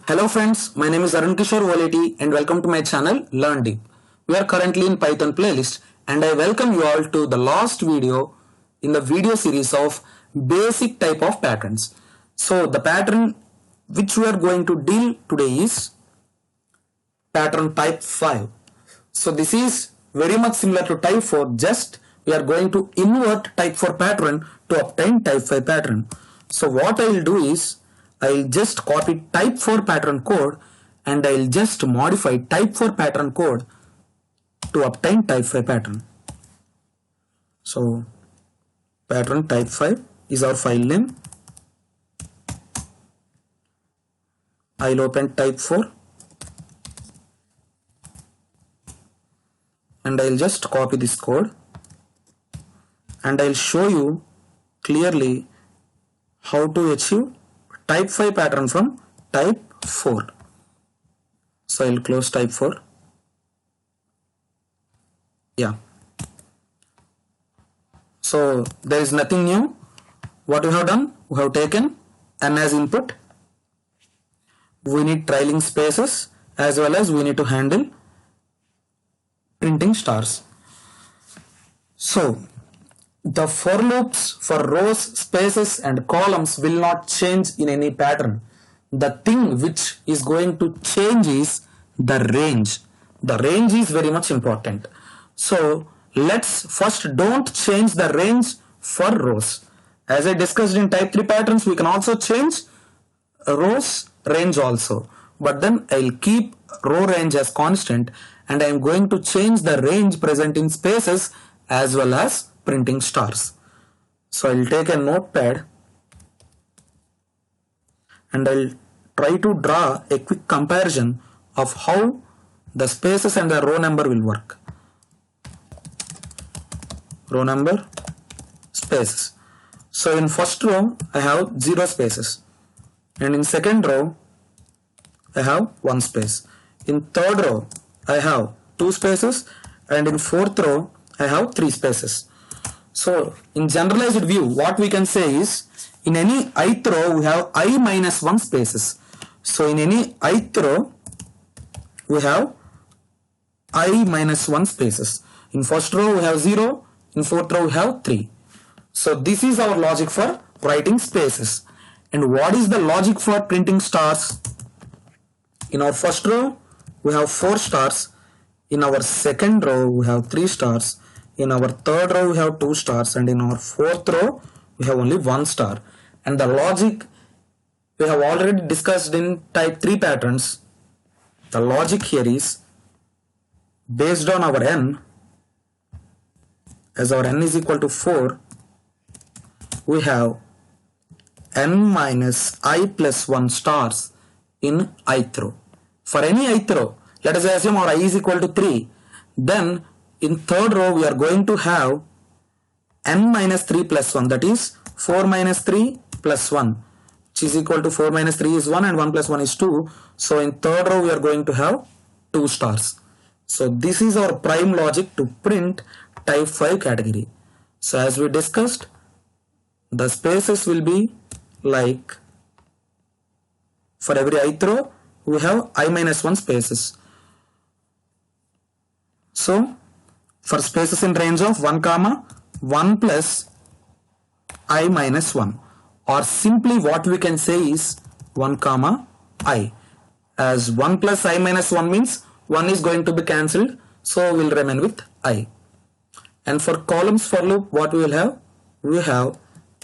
Hello friends, my name is Arun Kishore Voleti and welcome to my channel Learn Deep. We are currently in Python playlist and I welcome you all to the last video in the video series of basic type of patterns. So the pattern which we are going to deal today is pattern type 5. So this is very much similar to type 4, just we are going to invert type 4 pattern to obtain type 5 pattern. So what I will do is I will just copy type 4 pattern code and I will just modify type 4 pattern code to obtain type 5 pattern. So pattern type 5 is our file name. I will open type 4 and I will just copy this code and I will show you clearly how to achieve type 5 pattern from type 4. So I will close type 4. Yeah. So there is nothing new. What we have done? We have taken n as input. We need trailing spaces as well as we need to handle printing stars. So the for loops for rows, spaces and columns will not change in any pattern. The thing which is going to change is the range. The range is very much important. So let's first don't change the range for rows. As I discussed in type 3 patterns, we can also change rows range also. But then I'll keep row range as constant and I am going to change the range present in spaces as well as printing stars. So I'll take a notepad and I'll try to draw a quick comparison of how the spaces and the row number will work. Row number, spaces. So in first row I have 0 spaces and in second row I have 1 space. In third row I have 2 spaces and in fourth row I have 3 spaces. So in generalized view what we can say is in any ith row we have I minus 1 spaces. So in any ith row we have I minus 1 spaces. In first row we have 0, in fourth row we have 3. So this is our logic for writing spaces. And what is the logic for printing stars? In our first row we have 4 stars, in our second row we have 3 stars, in our third row we have 2 stars and in our fourth row we have only 1 star. And the logic we have already discussed in type 3 patterns. The logic here is based on our n, as our n is equal to 4, we have n minus I plus 1 stars in ith row. For any ith row, let us assume our I is equal to 3, then in third row we are going to have n minus 3 plus 1, that is 4 minus 3 plus 1, which is equal to 4 minus 3 is 1 and 1 plus 1 is 2. So in third row we are going to have 2 stars. So this is our prime logic to print type 5 category. So as we discussed, the spaces will be like for every ith row we have I minus 1 spaces. So for spaces in range of 1 comma 1 plus I minus 1, or simply what we can say is 1 comma I, as 1 plus I minus 1 means 1 is going to be cancelled, so we'll remain with I. And for columns for loop what we will have? We have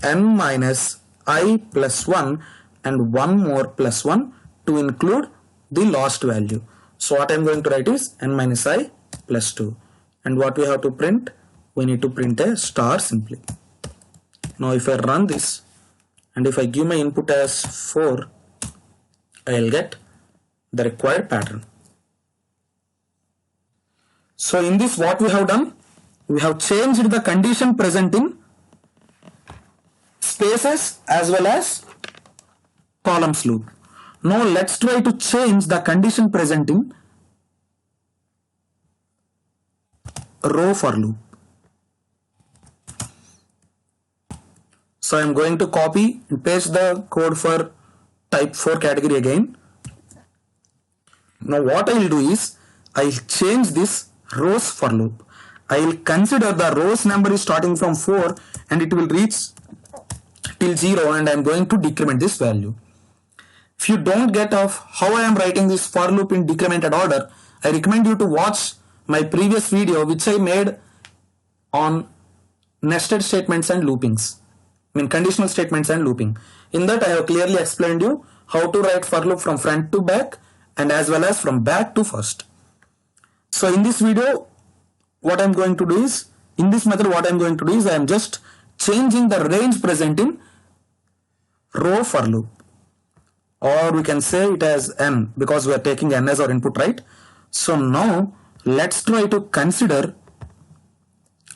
n minus I plus 1 and 1 more plus 1 to include the last value. So what I am going to write is n minus I plus 2. And what we have to print? We need to print a star simply. Now if I run this and if I give my input as 4, I will get the required pattern. So in this what we have done? We have changed the condition present in spaces as well as columns loop. Now let's try to change the condition present in row for loop. So I am going to copy and paste the code for type 4 category again. Now what I will do is, I will change this rows for loop. I will consider the rows number is starting from 4 and it will reach till 0, and I am going to decrement this value. If you don't get of how I am writing this for loop in decremented order, I recommend you to watch my previous video which I made on nested statements and loopings. I mean conditional statements and looping. In that I have clearly explained you how to write for loop from front to back and as well as from back to first. So in this video, what I am going to do is, in this method what I am going to do is, I am just changing the range present in row for loop, or we can say it as n because we are taking n as our input, right? So now let's try to consider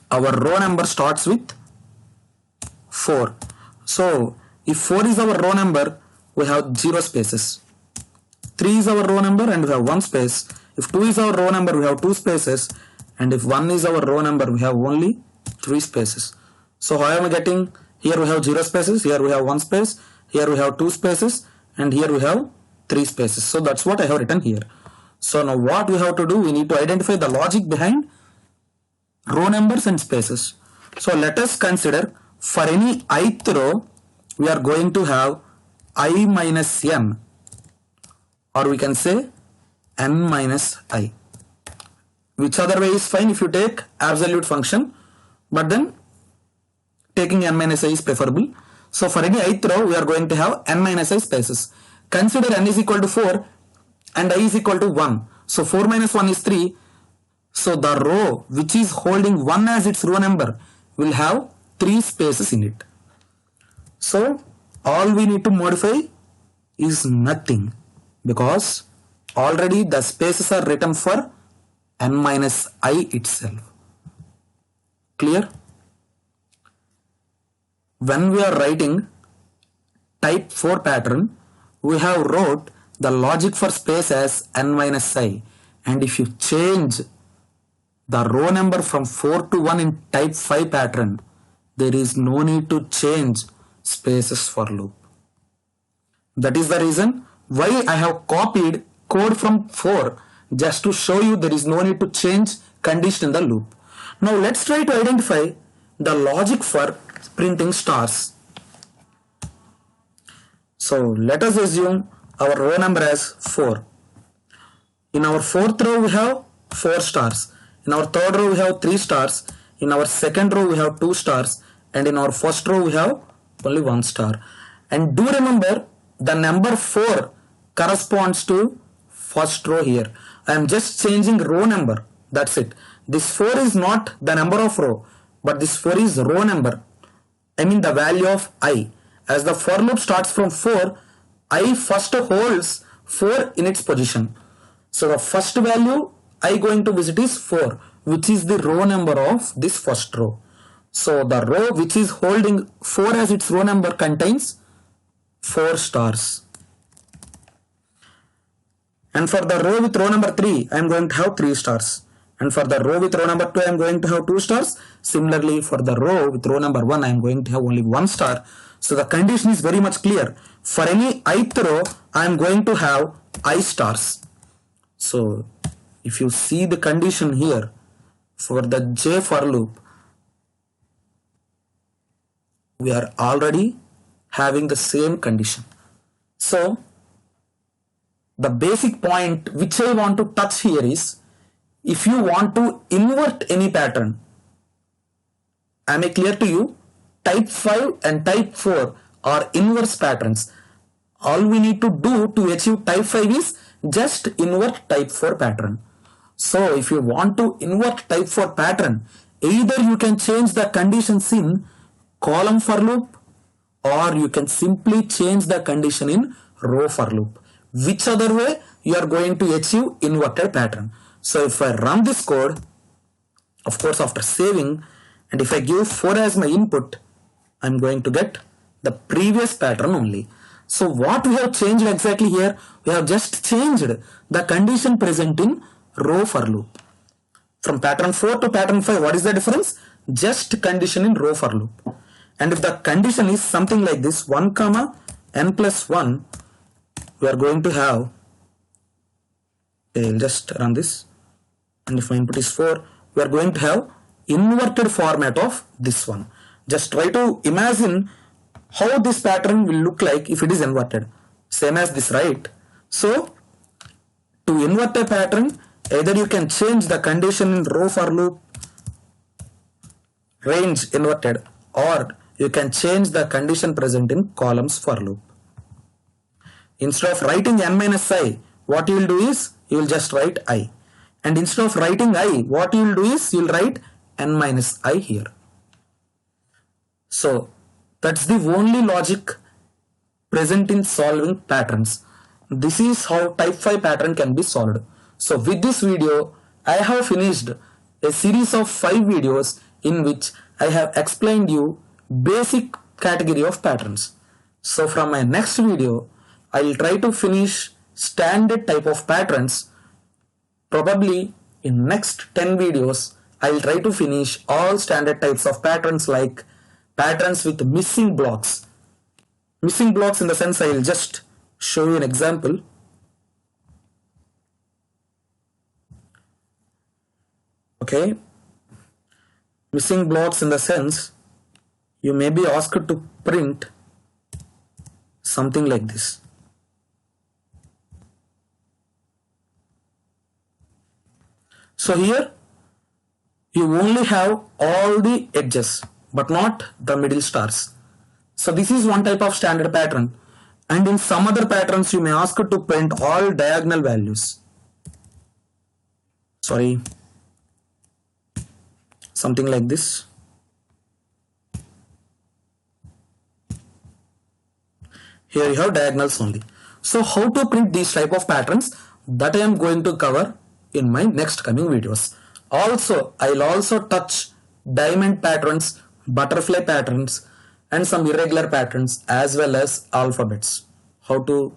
our row number starts with 4. So if 4 is our row number, we have 0 spaces. 3 is our row number and we have 1 space. If 2 is our row number, we have 2 spaces. And if 1 is our row number, we have only 3 spaces. So how am I getting? Here we have 0 spaces, here we have 1 space, here we have 2 spaces, and here we have 3 spaces. So that's what I have written here. So now what we have to do, we need to identify the logic behind row numbers and spaces. So let us consider for any ith row, we are going to have I minus n, or we can say n minus I. Which other way is fine if you take absolute function, but then taking n minus I is preferable. So for any ith row, we are going to have n minus I spaces. Consider n is equal to 4 and I is equal to 1. So 4 minus 1 is 3. So the row which is holding 1 as its row number will have 3 spaces in it. So all we need to modify is nothing, because already the spaces are written for n minus I itself. Clear? When we are writing type 4 pattern, we have wrote the logic for space as n minus I, and if you change the row number from 4 to 1 in type 5 pattern, there is no need to change spaces for loop. That is the reason why I have copied code from 4, just to show you there is no need to change condition in the loop. Now let's try to identify the logic for printing stars. So let us assume our row number as 4. In our 4th row we have 4 stars. In our 3rd row we have 3 stars. In our 2nd row we have 2 stars. And in our 1st row we have only 1 star. And do remember, the number 4 corresponds to 1st row here. I am just changing row number. That's it. This 4 is not the number of row, but this 4 is row number. I mean the value of I. As the for loop starts from 4, I first holds 4 in its position. So the first value I going to visit is 4, which is the row number of this first row. So the row which is holding 4 as its row number contains 4 stars. And for the row with row number 3, I am going to have 3 stars. And for the row with row number 2, I am going to have 2 stars. Similarly, for the row with row number 1, I am going to have only 1 star. So the condition is very much clear. For any ith row, I am going to have I stars. So if you see the condition here, for the J for loop, we are already having the same condition. So the basic point which I want to touch here is, if you want to invert any pattern, am I clear to you? Type 5 and type 4 are inverse patterns. All we need to do to achieve type 5 is just invert type 4 pattern. So if you want to invert type 4 pattern, either you can change the conditions in column for loop, or you can simply change the condition in row for loop. Which other way you are going to achieve inverted pattern. So if I run this code, of course after saving, and if I give 4 as my input, I am going to get the previous pattern only. So what we have changed exactly here, we have just changed the condition present in row for loop. From pattern 4 to pattern 5, what is the difference? Just condition in row for loop. And if the condition is something like this, 1 comma n plus 1, we are going to have Okay, I'll just run this, and if my input is 4, we are going to have inverted format of this one. Just try to imagine how this pattern will look like if it is inverted. Same as this, right? So to invert a pattern, either you can change the condition in row for loop, range inverted, or you can change the condition present in columns for loop. Instead of writing n minus I, what you will do is you will just write I, and instead of writing I, what you will do is you will write n minus I here. So that's the only logic present in solving patterns. This is how type 5 pattern can be solved. So with this video, I have finished a series of 5 videos in which I have explained you basic category of patterns. So from my next video, I will try to finish standard type of patterns. Probably in next 10 videos, I will try to finish all standard types of patterns, like patterns with missing blocks. Missing blocks in the sense, I will just show you an example. Okay, missing blocks in the sense, you may be asked to print something like this. So here you only have all the edges but not the middle stars. So this is one type of standard pattern, and in some other patterns you may ask to print all diagonal values. Sorry, something like this. Here you have diagonals only. So how to print these type of patterns, that I am going to cover in my next coming videos. Also, I'll also touch diamond patterns, butterfly patterns, and some irregular patterns, as well as alphabets. How to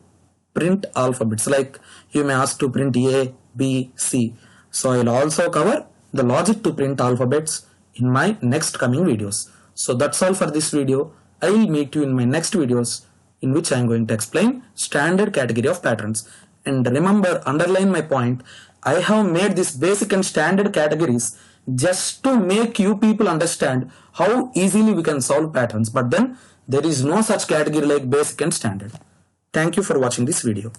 print alphabets, like you may ask to print A, B, C. So I'll also cover the logic to print alphabets in my next coming videos. So that's all for this video. I will meet you in my next videos, in which I am going to explain standard category of patterns. And remember, underline my point, I have made this basic and standard categories just to make you people understand how easily we can solve patterns. But then there is no such category like basic and standard. Thank you for watching this video.